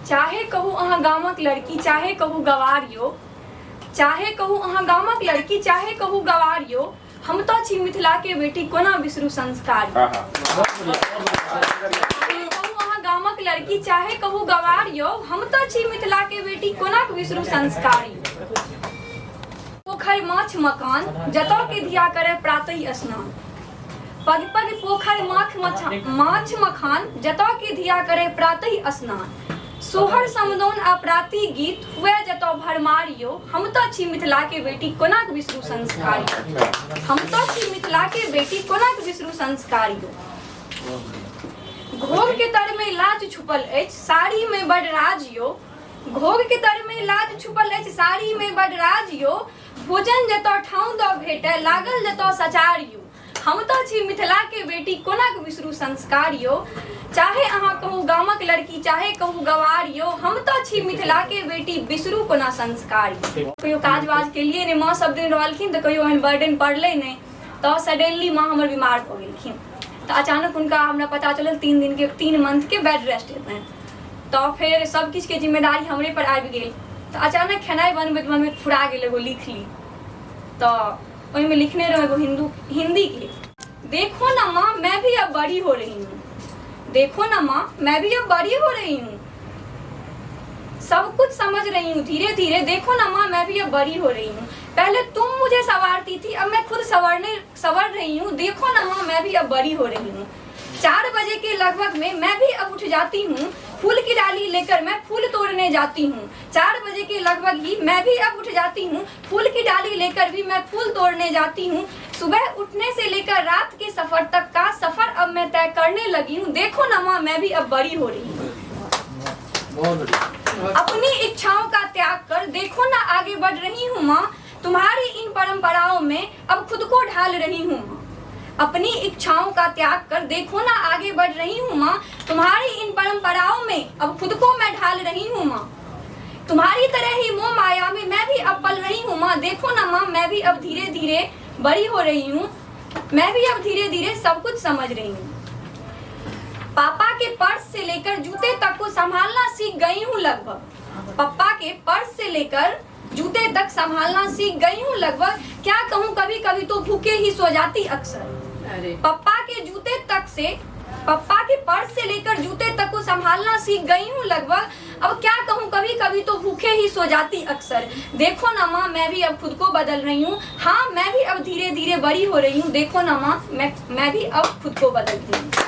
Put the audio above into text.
चाहे कहू अहाँ गामक लड़की चाहे कहू गवारियो, चाहे कहू अहाँ गामक लड़की चाहे कहू गवारियो, हम तो छी मिथिला के बेटी कोना बिसरू संस्कार। चाहे कहू अहाँ गामक लड़की चाहे कहू गवारियो, हम तो छी मिथिला के बेटी कोना बिसरू संस्कारी। पोखर माछ मकान जतौ के धिया करे प्रातः स्नान, पग पग पोखर माछ मखान जतौ के धिया करे प्रातः स्नान। सोहर समदौन अपराती गीत हुए जतौ भरमारियो, हम तो छी मिथिला के बेटी कोना बिसरू संस्कारी। हम तो छी मिथिला के बेटी कोना बिसरू संस्कारियो। घोग के तर में लाज छुपल अछि साड़ी में बड़ राजियो, घोग के तर में लाज छुपल अछि साड़ी में बड़ राजियो। भोजन जतौ ठाउँ दऽ भेटै लागल जतौ सचारियो, हम तो छी मिथिला के बेटी कोना बिसरू संस्कारियो। चाहे अहाँ कहू गामक लड़की चाहे कहू गवारियो, हम तो छी मिथिला के बेटी बिसरू कोना संस्कारी। कहियो काज वाज के लिए ने माँ सब दिन रहलखिन तो कहियो एहन बर्डन पड़लै नहीं, तो सडनली माँ हमर बीमार भऽ गेलखिन। तो अचानक उनका हमरा पता चलल 3 मंथ के बेड रेस्ट हेतनि। तो फिर सब किछु के जिम्मेदारी हमरे पर आबि गेल। तो अचानक खेनाइ बनबैत फुरा गेल एगो लिख ली। तो ओहिमे लिखने रहो एगो हिंदी के, देखो ना माँ मैं भी अब बड़ी हो रही हूँ, देखो ना माँ मैं भी अब बड़ी हो रही हूँ, सब कुछ समझ रही हूँ धीरे धीरे, देखो ना माँ मैं भी अब बड़ी हो रही हूँ। पहले तुम मुझे संवारती थी अब मैं खुद संवर रही हूँ, देखो ना माँ मैं भी अब बड़ी हो रही हूँ। 4 बजे के लगभग में मैं भी अब उठ जाती हूँ, फूल की डाली लेकर मैं फूल तोड़ने जाती हूँ। 4 बजे के लगभग ही मैं भी अब उठ जाती हूँ, फूल की डाली लेकर भी मैं फूल तोड़ने जाती हूँ। सुबह उठने से लेकर रात के सफर तक का सफर अब मैं तय करने लगी हूँ, देखो ना माँ मैं भी अब बड़ी हो रही हूँ। अपनी इच्छाओं का त्याग कर देखो ना आगे बढ़ रही हूँ माँ, तुम्हारी इन परंपराओं में अब खुद को ढाल रही हूँ माँ। अपनी इच्छाओं का त्याग कर देखो ना आगे बढ़ रही हूँ माँ, तुम्हारी इन परंपराओं में अब खुद को मैं ढाल रही हूँ माँ। तुम्हारी तरह ही मोह माया में मैं भी अब पल रही हूँ माँ, देखो ना माँ मैं भी अब धीरे धीरे बड़ी हो रही हूँ, मैं भी अब धीरे धीरे सब कुछ समझ रही हूँ। पापा के पर्स से लेकर जूते तक को संभालना सीख गई हूँ लगभग, पापा के पर्स से लेकर जूते तक संभालना सीख गई हूँ लगभग। क्या कहूँ कभी कभी तो भूखे ही सो जाती अक्सर। पापा के पर्स से लेकर जूते तक को संभालना सीख गई हूँ लगभग। अब क्या कहूँ कभी कभी तो भूखे ही सो जाती अक्सर। देखो ना माँ मैं भी अब खुद को बदल रही हूँ, हाँ मैं भी अब धीरे धीरे बड़ी हो रही हूँ, देखो ना माँ मैं भी अब खुद को बदल रही हूँ।